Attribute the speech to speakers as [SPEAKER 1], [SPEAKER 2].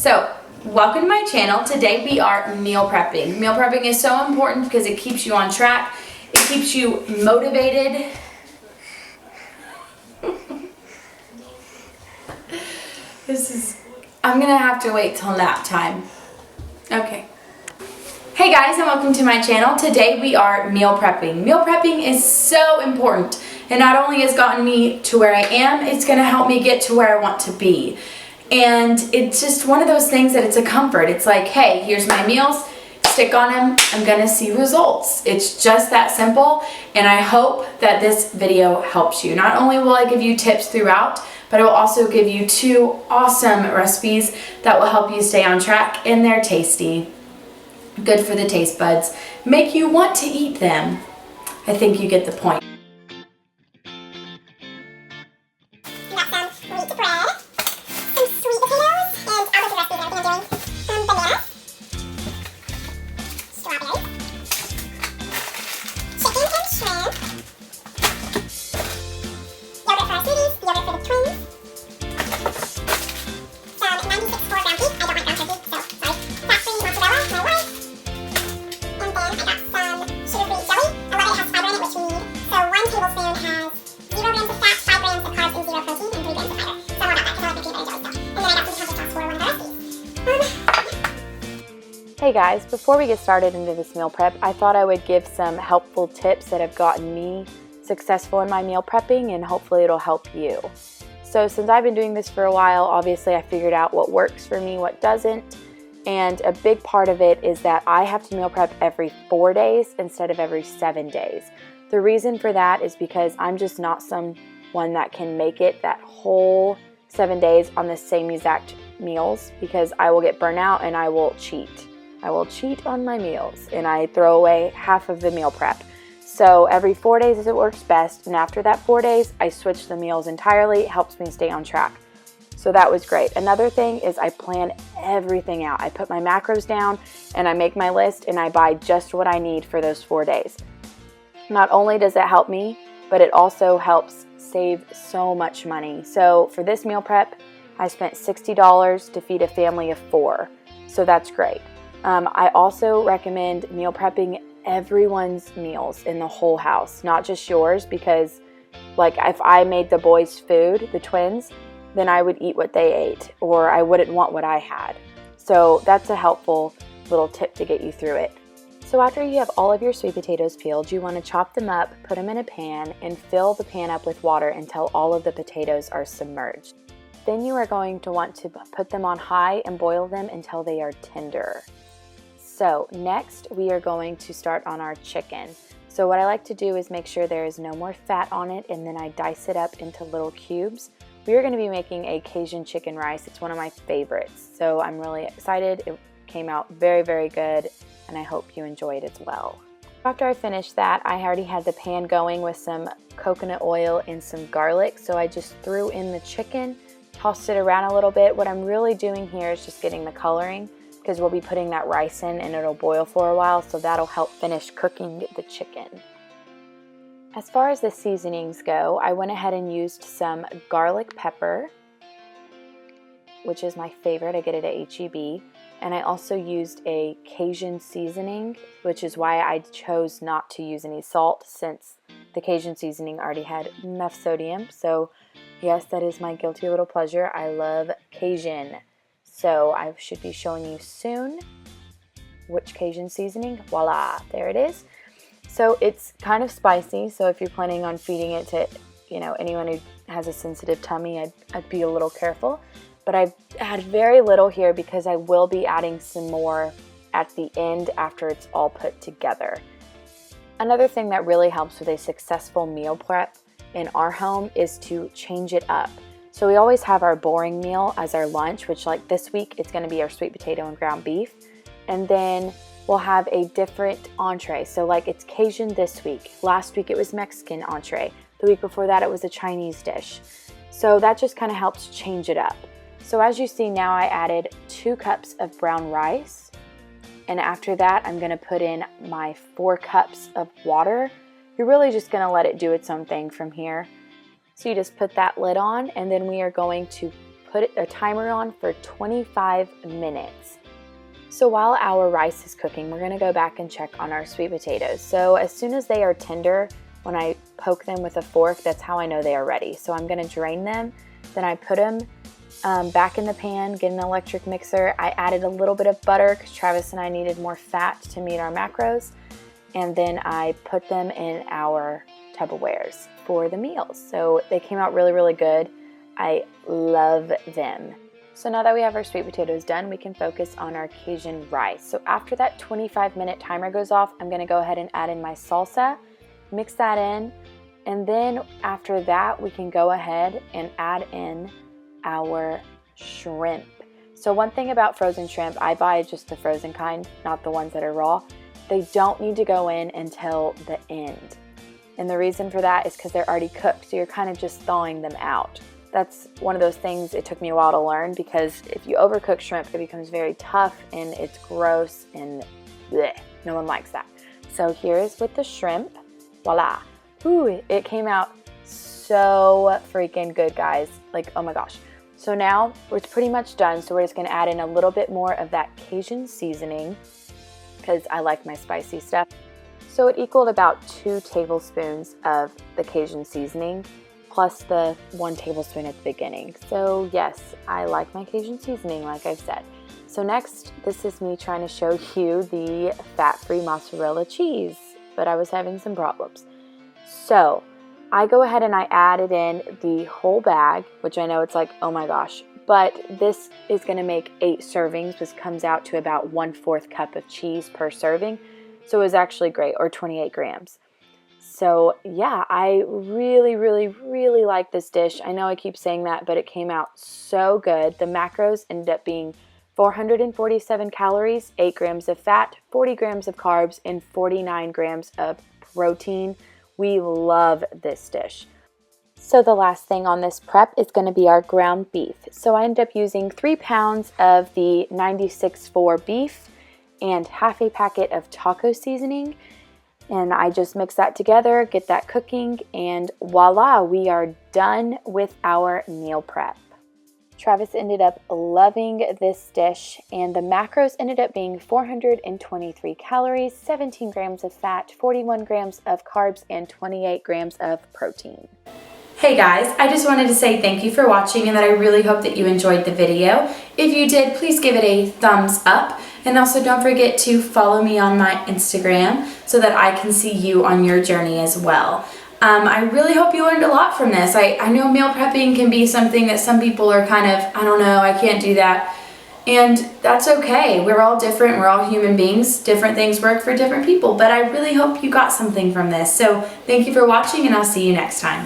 [SPEAKER 1] So, welcome to my channel. Today we are meal prepping. Meal prepping is so important because it keeps you on track. It keeps you motivated. I'm gonna have to wait till nap time. Okay. Hey guys, and welcome to my channel. Today we are meal prepping. Meal prepping is so important. It not only has gotten me to where I am, it's gonna help me get to where I want to be. And it's just one of those things that it's a comfort. It's like, hey, here's my meals, stick on them, I'm gonna see results. It's just that simple, and I hope that this video helps you. Not only will I give you tips throughout, but I will also give you 2 awesome recipes that will help you stay on track, and they're tasty, good for the taste buds, make you want to eat them. I think you get the point. Hey guys, before we get started into this meal prep, I thought I would give some helpful tips that have gotten me successful in my meal prepping, and hopefully it'll help you. So since I've been doing this for a while, obviously I figured out what works for me, what doesn't, and a big part of it is that I have to meal prep every 4 days instead of every 7 days. The reason for that is because I'm just not someone that can make it that whole 7 days on the same exact meals, because I will get burnt out and I will cheat. I will cheat on my meals and I throw away half of the meal prep. So every 4 days it works best, and after that 4 days I switch the meals entirely. It helps me stay on track. So that was great. Another thing is I plan everything out. I put my macros down and I make my list and I buy just what I need for those 4 days. Not only does it help me, but it also helps save so much money. So for this meal prep, I spent $60 to feed a family of 4. So that's great. I also recommend meal prepping everyone's meals in the whole house, not just yours, because like if I made the boys food, the twins, then I would eat what they ate, or I wouldn't want what I had. So that's a helpful little tip to get you through it. So after you have all of your sweet potatoes peeled, you want to chop them up, put them in a pan, and fill the pan up with water until all of the potatoes are submerged. Then you are going to want to put them on high and boil them until they are tender. So next we are going to start on our chicken. So what I like to do is make sure there is no more fat on it, and then I dice it up into little cubes. We are going to be making a Cajun chicken rice. It's one of my favorites. So I'm really excited. It came out very, very good, and I hope you enjoy it as well. After I finished that, I already had the pan going with some coconut oil and some garlic. So I just threw in the chicken, tossed it around a little bit. What I'm really doing here is just getting the coloring, because we'll be putting that rice in and it'll boil for a while, so that'll help finish cooking the chicken. As far as the seasonings go, I went ahead and used some garlic pepper, which is my favorite. I get it at H-E-B. And I also used a Cajun seasoning, which is why I chose not to use any salt, since the Cajun seasoning already had enough sodium. So yes, that is my guilty little pleasure. I love Cajun. So I should be showing you soon which Cajun seasoning. Voila, there it is. So it's kind of spicy, so if you're planning on feeding it to, anyone who has a sensitive tummy, I'd be a little careful. But I've added very little here because I will be adding some more at the end after it's all put together. Another thing that really helps with a successful meal prep in our home is to change it up. So we always have our boring meal as our lunch, which like this week it's going to be our sweet potato and ground beef. And then we'll have a different entree. So like it's Cajun this week. Last week it was Mexican entree. The week before that it was a Chinese dish. So that just kind of helps change it up. So as you see now, I added 2 cups of brown rice. And after that, I'm going to put in my 4 cups of water. You're really just going to let it do its own thing from here. So you just put that lid on, and then we are going to put a timer on for 25 minutes. So while our rice is cooking, we're gonna go back and check on our sweet potatoes. So as soon as they are tender, when I poke them with a fork, that's how I know they are ready. So I'm gonna drain them, then I put them back in the pan, get an electric mixer. I added a little bit of butter because Travis and I needed more fat to meet our macros. And then I put them in our Tupperwares for the meals. So they came out really, really good. I love them. So now that we have our sweet potatoes done, we can focus on our Cajun rice. So after that 25-minute timer goes off, I'm gonna go ahead and add in my salsa, mix that in, and then after that, we can go ahead and add in our shrimp. So one thing about frozen shrimp, I buy just the frozen kind, not the ones that are raw. They don't need to go in until the end. And the reason for that is because they're already cooked, so you're kind of just thawing them out. That's one of those things it took me a while to learn, because if you overcook shrimp, it becomes very tough and it's gross and bleh, no one likes that. So here's with the shrimp, voila. Ooh, it came out so freaking good, guys. Like, oh my gosh. So now it's pretty much done. So we're just gonna add in a little bit more of that Cajun seasoning because I like my spicy stuff. So it equaled about 2 tablespoons of the Cajun seasoning plus the 1 tablespoon at the beginning. So yes, I like my Cajun seasoning, like I've said. So next, this is me trying to show you the fat-free mozzarella cheese, but I was having some problems. So I go ahead and I added in the whole bag, which I know it's like, oh my gosh, but this is gonna make 8 servings, which comes out to about 1/4 cup of cheese per serving. So it was actually great, or 28 grams. So yeah, I really, really, really like this dish. I know I keep saying that, but it came out so good. The macros ended up being 447 calories, 8 grams of fat, 40 grams of carbs, and 49 grams of protein. We love this dish. So the last thing on this prep is going to be our ground beef. So I ended up using 3 pounds of the 96.4 beef and half a packet of taco seasoning. And I just mix that together, get that cooking, and voila, we are done with our meal prep. Travis ended up loving this dish, and the macros ended up being 423 calories, 17 grams of fat, 41 grams of carbs, and 28 grams of protein.
[SPEAKER 2] Hey guys, I just wanted to say thank you for watching and that I really hope that you enjoyed the video. If you did, please give it a thumbs up, and also don't forget to follow me on my Instagram so that I can see you on your journey as well. I really hope you learned a lot from this. I know meal prepping can be something that some people are kind of, I don't know, I can't do that. And that's okay. We're all different. We're all human beings. Different things work for different people. But I really hope you got something from this. So thank you for watching, and I'll see you next time.